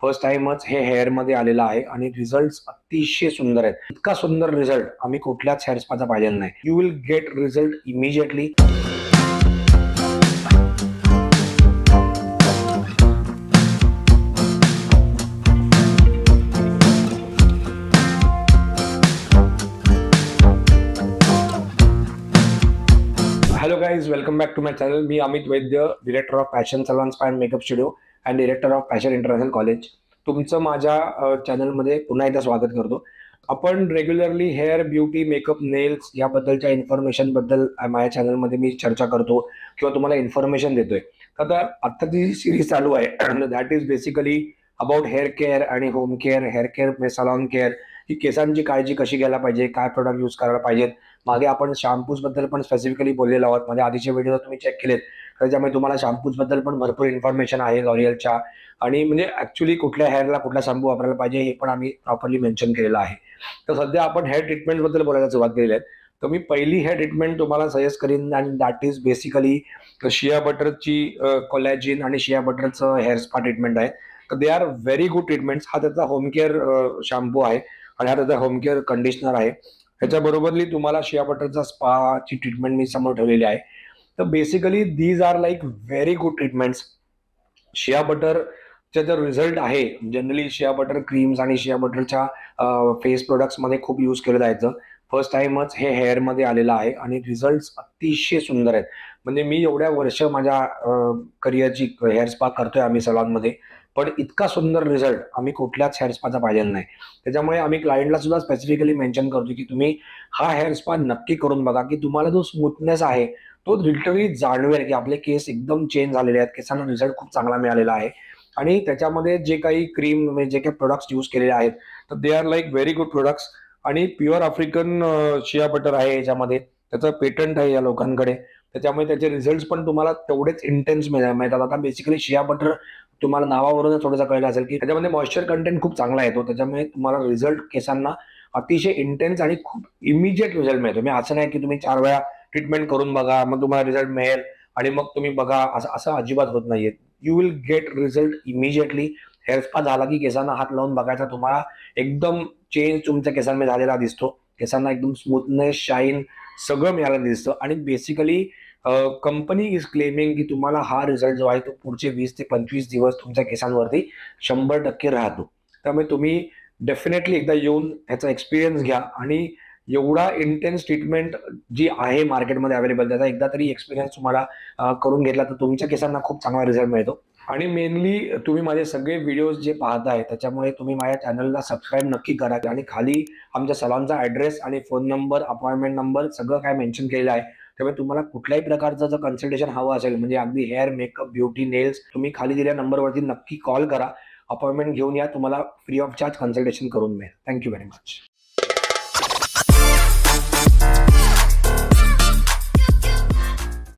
First टाइमच हे hair मध्ये आलेलं आहे आणि रिझल्ट अतिशय सुंदर आहेत. इतका सुंदर रिझल्ट आम्ही कुठल्याच हेअर स्पाचा पाहिलेला नाही. You will get result immediately. Hello guys, welcome back to my channel. Me Amit Vaidya, director of fashion salon spa and makeup studio and director of fashion international college. तुमचं माझ्या चॅनलमध्ये पुन्हा एकदा स्वागत करतो. आपण regularly hair, beauty, makeup, nails याबद्दलच्या information बद्दल माझ्या चॅनलमध्ये मी चर्चा करतो किंवा तुम्हाला इन्फॉर्मेशन देतोय. आता जी सिरीज चालू आहे that is basically about hair care आणि होम केअर. हेअर केअर म्हणजे सलॉन केअर, ही केसांची काळजी कशी घ्यायला पाहिजे, काय प्रोडक्ट यूज करायला पाहिजेत. मागे आपण शॅम्पूज बद्दल पण स्पेसिफिकली बोललेलो आहोत. म्हणजे आधीचे व्हिडिओ तुम्ही चेक केलेत त्याच्यामुळे तुम्हाला शॅम्पूज बद्दल पण भरपूर इन्फॉर्मेशन आहे लॉरियलच्या. आणि म्हणजे ऍक्च्युली कुठल्या हेअरला कुठला शॅम्पू वापरायला पाहिजे हे पण आम्ही प्रॉपरली मेन्शन केलेलं आहे. तर सध्या आपण हेअर ट्रीटमेंट बद्दल बोलायला सुरुवात केलेली आहे. तर मी पहिली हेअर ट्रीटमेंट तुम्हाला सजेस्ट करीन आणि दॅट इज बेसिकली शिया बटरची कोलॅजिन आणि शिया बटरचं हेअर स्पा ट्रीटमेंट आहे. तर they are very good treatments. हा त्याचा होम केअर शॅम्पू आहे आणि हा त्याचा होम केअर कंडिशनर आहे. ह्याच्याबरोबरली तुम्हाला शिया बटरचा स्पाची ट्रीटमेंट मी समोर ठेवलेली आहे. तर basically these are like very good treatments. Shea बटरचा जो रिझल्ट आहे, जनरली शिया बटर क्रीम्स आणि शिया बटरच्या फेस प्रोडक्ट्समध्ये खूप यूज केलं जायचं. फर्स्ट टाइमच हे हेअरमध्ये आलेलं आहे आणि रिझल्ट अतिशय सुंदर आहेत. म्हणजे मी एवढ्या वर्ष माझ्या करिअरची हेअर स्पा करतोय आम्ही सलॉनमध्ये, पण इतका सुंदर रिझल्ट आम्ही कुठल्याच हेअर स्पाचा पाहिलेला नाही. त्याच्यामुळे आम्ही क्लायंटला सुद्धा स्पेसिफिकली मेन्शन करतो की तुम्ही हा हेअर स्पा नक्की करून बघा, की तुम्हाला जो स्मूथनेस आहे तो लिटरली जाणवेल की आपले केस एकदम चेंज झालेले आहेत, केसांना रिझल्ट खूप चांगला मिळालेला आहे. आणि त्याच्यामध्ये जे काही क्रीम म्हणजे जे काही प्रोडक्ट्स यूज केलेले आहेत तर they R like very good products. आणि प्युअर आफ्रिकन शिया बटर आहे याच्यामध्ये. त्याचं पेटंट आहे या लोकांकडे. त्याच्यामुळे त्याचे रिझल्ट पण तुम्हाला तेवढेच इंटेन्स मिळतात. आता बेसिकली शिया बटर तुम्हाला नावावरूनच थोडंसं कळलं असेल की त्याच्यामध्ये मॉइश्चर कंटेंट खूप चांगला येतो. त्याच्यामुळे तुम्हाला रिझल्ट केसांना अतिशय इंटेन्स आणि खूप इमिजिएट रिझल्ट मिळतो. मी असं नाही की तुम्ही 4 वेळा ट्रीटमेंट करून बघा मग तुम्हाला रिझल्ट मिळेल आणि मग तुम्ही बघा, असं असं अजिबात होत नाहीये. You will get result immediately. Hair spa झाला की केसांना हात लावून बघायचा, तुम्हाला एकदम चेंज तुमच्या केसांमध्ये झालेला दिसतो. केसांना एकदम स्मूथनेस, शाईन सगळं मिळालेलं दिसतं. आणि बेसिकली कंपनी इज क्लेमिंग की तुम्हाला हा रिझल्ट जो आहे तो पुढचे 20 ते 25 दिवस तुमच्या केसांवरती 100% राहतो. त्यामुळे तुम्ही डेफिनेटली एकदा येऊन ह्याचा एक्सपिरियन्स घ्या आणि एवढा इंटेन्स ट्रीटमेंट जी आहे मार्केटमध्ये अवेलेबल त्याचा एकदा तरी एक्सपिरियन्स तुम्हाला करून घेतला तर तुमच्या केसांना खूप चांगला रिझल्ट मिळतो. आणि मेनली तुम्ही माझे सगळे व्हिडिओज जे पाहताय त्याच्यामुळे तुम्ही माझ्या चॅनलला सबस्क्राईब नक्की करा. आणि खाली आमच्या सलॉनचा ॲड्रेस आणि फोन नंबर, अपॉइंटमेंट नंबर सगळं काय मेन्शन केलेलं आहे. त्यामुळे तुम्हाला कुठल्याही प्रकारचं जर कन्सल्टेशन हवं असेल म्हणजे अगदी हेअर, मेकअप, ब्युटी, नेल्स, तुम्ही खाली दिलेल्या नंबरवरती नक्की कॉल करा. अपॉइंटमेंट घेऊन या, तुम्हाला फ्री ऑफ चार्ज कन्सल्टेशन करून मिळेल. Thank you very much.